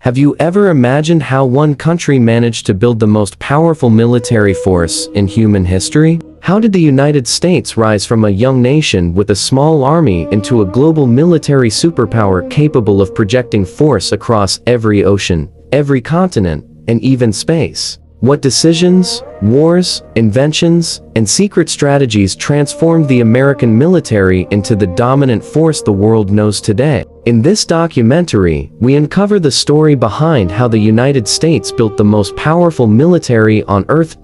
Have you ever imagined how one country managed to build the most powerful military force in human history? How did the United States rise from a young nation with a small army into a global military superpower capable of projecting force across every ocean, every continent, and even space? What decisions, wars, inventions, and secret strategies transformed the American military into the dominant force the world knows today? In this documentary, we uncover the story behind how the United States built the most powerful military on Earth.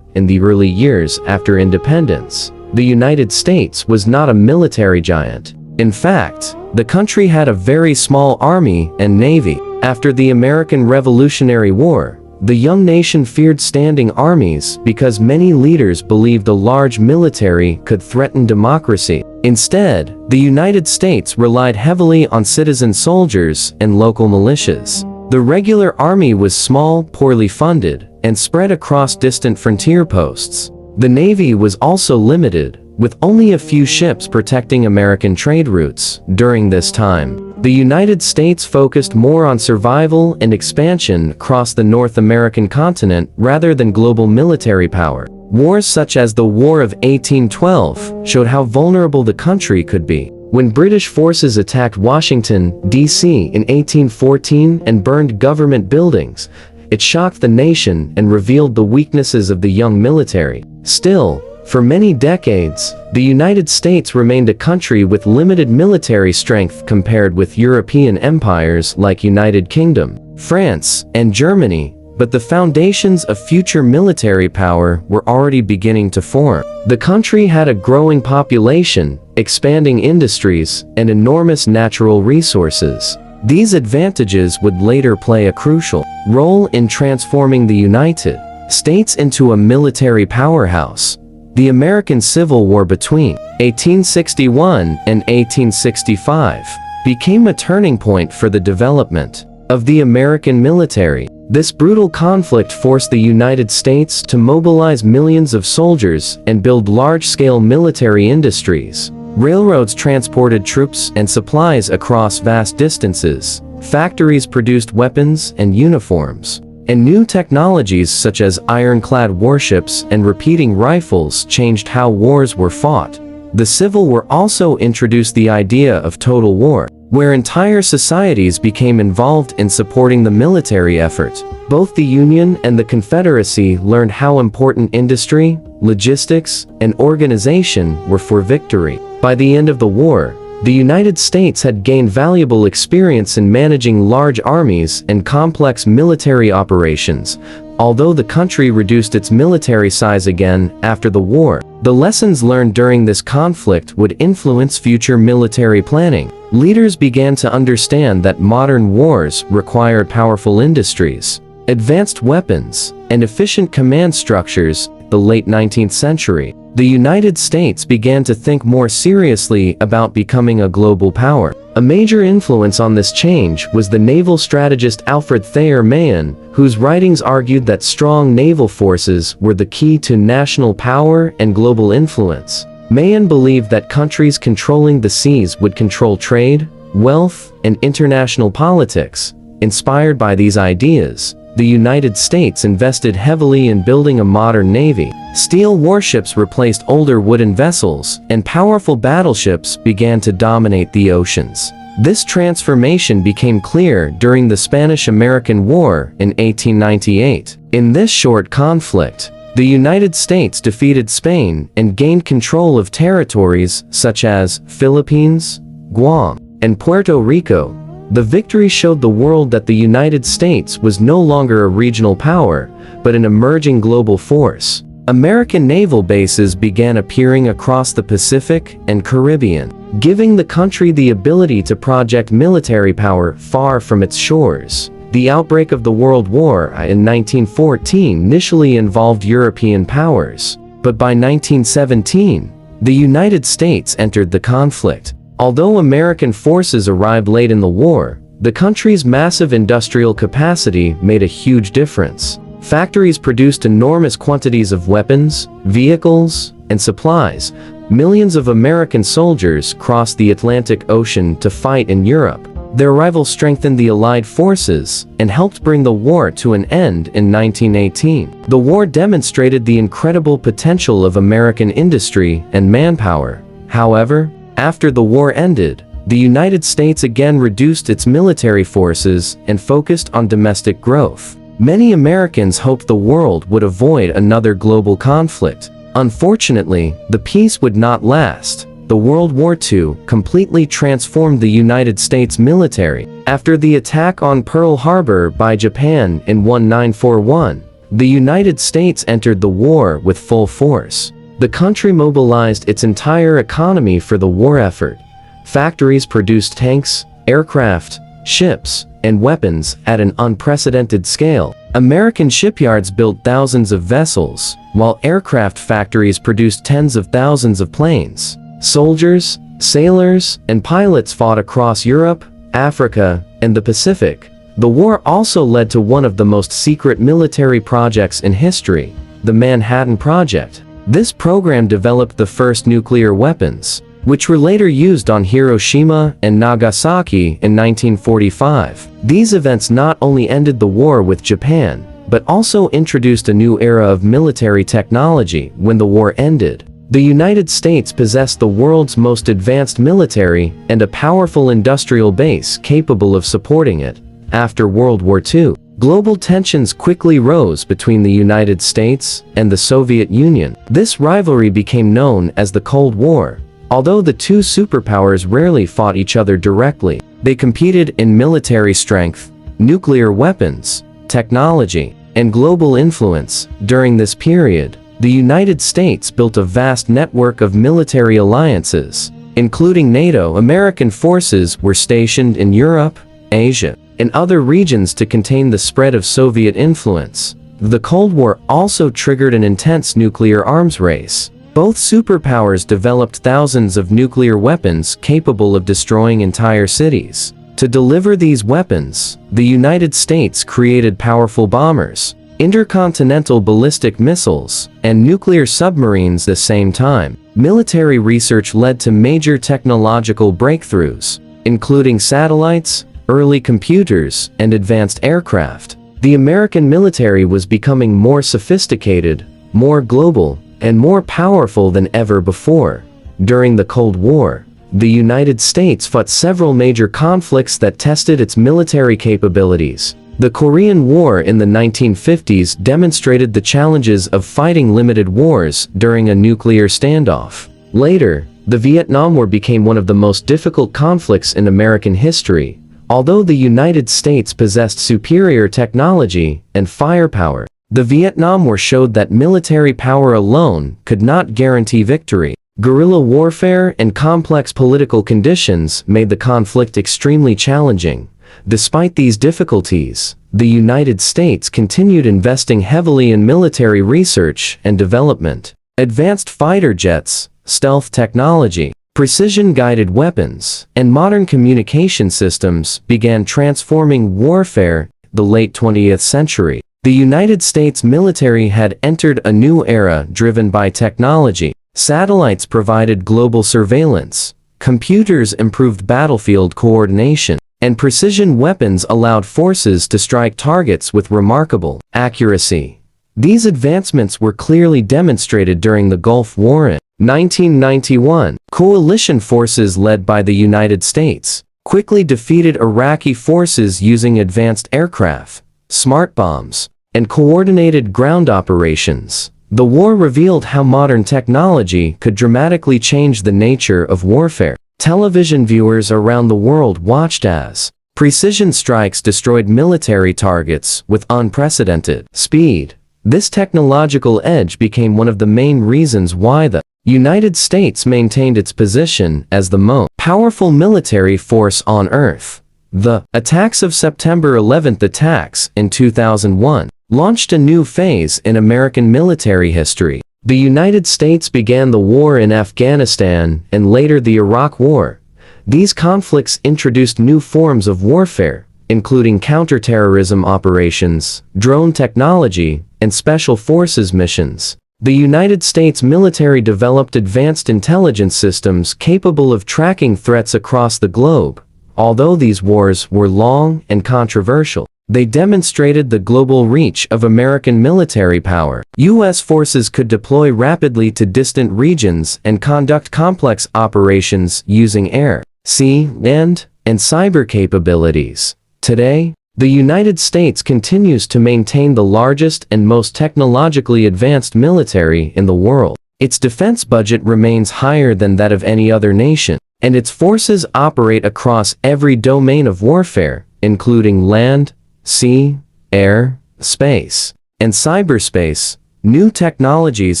In the early years after independence, the United States was not a military giant. In fact, the country had a very small army and navy. After the American Revolutionary War, the young nation feared standing armies because many leaders believed a large military could threaten democracy. Instead, the United States relied heavily on citizen soldiers and local militias. The regular army was small, poorly funded, and spread across distant frontier posts. The Navy was also limited, with only a few ships protecting American trade routes. During this time, the United States focused more on survival and expansion across the North American continent rather than global military power. Wars such as the War of 1812 showed how vulnerable the country could be. When British forces attacked Washington, D.C. in 1814 and burned government buildings, it shocked the nation and revealed the weaknesses of the young military. Still, for many decades, the United States remained a country with limited military strength compared with European empires like United Kingdom, France, and Germany, but the foundations of future military power were already beginning to form. The country had a growing population, expanding industries, and enormous natural resources. These advantages would later play a crucial role in transforming the United States into a military powerhouse. The American Civil War between 1861 and 1865 became a turning point for the development of the American military. This brutal conflict forced the United States to mobilize millions of soldiers and build large-scale military industries. Railroads transported troops and supplies across vast distances. Factories produced weapons and uniforms. And new technologies such as ironclad warships and repeating rifles changed how wars were fought. The Civil War also introduced the idea of total war, where entire societies became involved in supporting the military effort. Both the Union and the Confederacy learned how important industry, logistics, and organization were for victory. By the end of the war, the United States had gained valuable experience in managing large armies and complex military operations. Although the country reduced its military size again after the war, the lessons learned during this conflict would influence future military planning. Leaders began to understand that modern wars required powerful industries, advanced weapons, and efficient command structures. The late 19th century, the United States began to think more seriously about becoming a global power. A major influence on this change was the naval strategist Alfred Thayer Mahan, whose writings argued that strong naval forces were the key to national power and global influence. Mahan believed that countries controlling the seas would control trade, wealth, and international politics. Inspired by these ideas, the United States invested heavily in building a modern navy. Steel warships replaced older wooden vessels, and powerful battleships began to dominate the oceans. This transformation became clear during the Spanish-American War in 1898. In this short conflict, the United States defeated Spain and gained control of territories such as Philippines, Guam, and Puerto Rico. The victory showed the world that the United States was no longer a regional power, but an emerging global force. American naval bases began appearing across the Pacific and Caribbean, giving the country the ability to project military power far from its shores. The outbreak of the World War in 1914 initially involved European powers, but by 1917, the United States entered the conflict. Although American forces arrived late in the war, the country's massive industrial capacity made a huge difference. Factories produced enormous quantities of weapons, vehicles, and supplies. Millions of American soldiers crossed the Atlantic Ocean to fight in Europe. Their arrival strengthened the Allied forces and helped bring the war to an end in 1918. The war demonstrated the incredible potential of American industry and manpower. However, after the war ended, the United States again reduced its military forces and focused on domestic growth. Many Americans hoped the world would avoid another global conflict. Unfortunately, the peace would not last. The World War II completely transformed the United States military. After the attack on Pearl Harbor by Japan in 1941, the United States entered the war with full force. The country mobilized its entire economy for the war effort. Factories produced tanks, aircraft, ships, and weapons at an unprecedented scale. American shipyards built thousands of vessels, while aircraft factories produced tens of thousands of planes. Soldiers, sailors, and pilots fought across Europe, Africa, and the Pacific. The war also led to one of the most secret military projects in history, the Manhattan Project. This program developed the first nuclear weapons, which were later used on Hiroshima and Nagasaki in 1945. These events not only ended the war with Japan, but also introduced a new era of military technology. When the war ended, the United States possessed the world's most advanced military and a powerful industrial base capable of supporting it. After World War II, global tensions quickly rose between the United States and the Soviet Union. This rivalry became known as the Cold War. Although the two superpowers rarely fought each other directly, they competed in military strength, nuclear weapons, technology, and global influence. During this period, the United States built a vast network of military alliances, including NATO. American forces were stationed in Europe, Asia, and other regions to contain the spread of Soviet influence. The Cold War also triggered an intense nuclear arms race. Both superpowers developed thousands of nuclear weapons capable of destroying entire cities. To deliver these weapons, the United States created powerful bombers, intercontinental ballistic missiles, and nuclear submarines at the same time. Military research led to major technological breakthroughs, including satellites, early computers, and advanced aircraft. The American military was becoming more sophisticated, more global, and more powerful than ever before. During the Cold War, the United States fought several major conflicts that tested its military capabilities. The Korean War in the 1950s demonstrated the challenges of fighting limited wars during a nuclear standoff. Later, the Vietnam War became one of the most difficult conflicts in American history. Although the United States possessed superior technology and firepower, the Vietnam War showed that military power alone could not guarantee victory. Guerrilla warfare and complex political conditions made the conflict extremely challenging. Despite these difficulties, the United States continued investing heavily in military research and development. Advanced fighter jets, stealth technology, precision-guided weapons, and modern communication systems began transforming warfare. The late 20th century, the United States military had entered a new era driven by technology. Satellites provided global surveillance, computers improved battlefield coordination, and precision weapons allowed forces to strike targets with remarkable accuracy. These advancements were clearly demonstrated during the Gulf War in 1991. Coalition forces led by the United States quickly defeated Iraqi forces using advanced aircraft, smart bombs, and coordinated ground operations. The war revealed how modern technology could dramatically change the nature of warfare. Television viewers around the world watched as precision strikes destroyed military targets with unprecedented speed. This technological edge became one of the main reasons why the United States maintained its position as the most powerful military force on Earth. The attacks of September 11th attacks in 2001 launched a new phase in American military history. The United States began the war in Afghanistan and later the Iraq War. These conflicts introduced new forms of warfare, including counterterrorism operations, drone technology, and special forces missions. The United States military developed advanced intelligence systems capable of tracking threats across the globe, Although these wars were long and controversial, they demonstrated the global reach of American military power. U.S. forces could deploy rapidly to distant regions and conduct complex operations using air, sea, land, and cyber capabilities. Today, the United States continues to maintain the largest and most technologically advanced military in the world. Its defense budget remains higher than that of any other nation, and its forces operate across every domain of warfare, including land, sea, air, space, and cyberspace. New technologies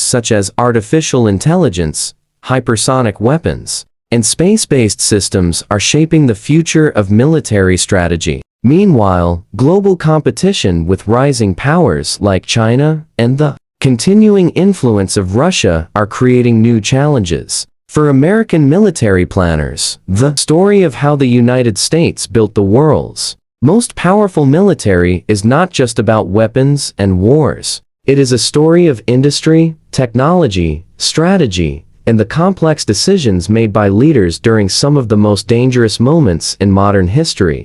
such as artificial intelligence, hypersonic weapons, and space-based systems are shaping the future of military strategy. Meanwhile, global competition with rising powers like China and the continuing influence of Russia are creating new challenges. For American military planners, the story of how the United States built the world's most powerful military is not just about weapons and wars. It is a story of industry, technology, strategy, and the complex decisions made by leaders during some of the most dangerous moments in modern history.